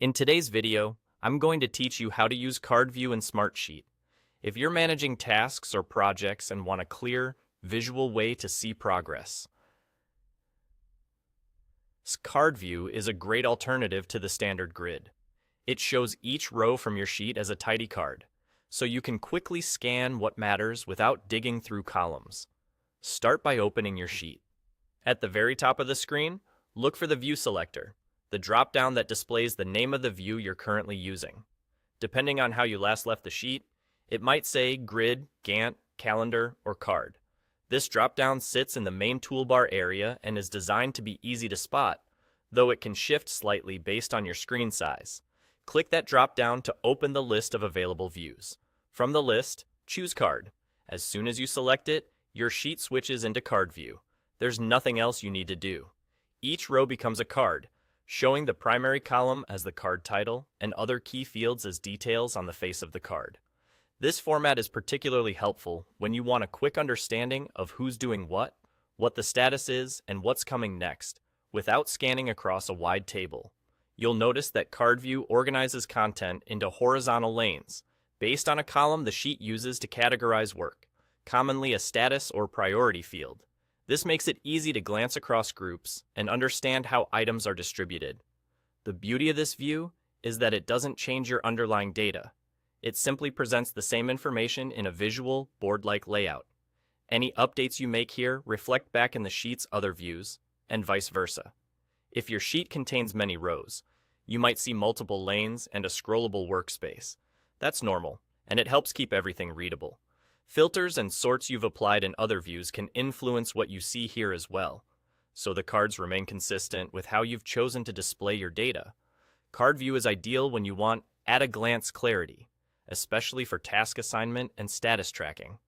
In today's video, I'm going to teach you how to use Card View in Smartsheet. If you're managing tasks or projects and want a clear, visual way to see progress, Card View is a great alternative to the standard grid. It shows each row from your sheet as a tidy card, so you can quickly scan what matters without digging through columns. Start by opening your sheet. At the very top of the screen, look for the View selector, the drop-down that displays the name of the view you're currently using. Depending on how you last left the sheet, it might say Grid, Gantt, Calendar, or Card. This drop-down sits in the main toolbar area and is designed to be easy to spot, though it can shift slightly based on your screen size. Click that drop-down to open the list of available views. From the list, choose Card. As soon as you select it, your sheet switches into Card View. There's nothing else you need to do. Each row becomes a card, showing the primary column as the card title and other key fields as details on the face of the card. This format is particularly helpful when you want a quick understanding of who's doing what the status is, and what's coming next, without scanning across a wide table. You'll notice that Card View organizes content into horizontal lanes, based on a column the sheet uses to categorize work, commonly a status or priority field. This makes it easy to glance across groups and understand how items are distributed. The beauty of this view is that it doesn't change your underlying data. It simply presents the same information in a visual, board-like layout. Any updates you make here reflect back in the sheet's other views, and vice versa. If your sheet contains many rows, you might see multiple lanes and a scrollable workspace. That's normal, and it helps keep everything readable. Filters and sorts you've applied in other views can influence what you see here as well, so the cards remain consistent with how you've chosen to display your data. Card View is ideal when you want at-a-glance clarity, especially for task assignment and status tracking.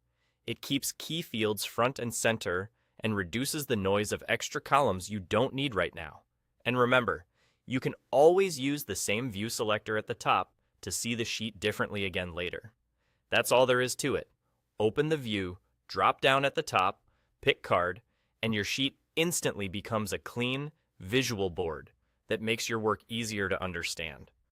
It keeps key fields front and center and reduces the noise of extra columns you don't need right now. And remember, you can always use the same view selector at the top to see the sheet differently again later. That's all there is to it. Open the view, drop down at the top, pick Card, and your sheet instantly becomes a clean, visual board that makes your work easier to understand.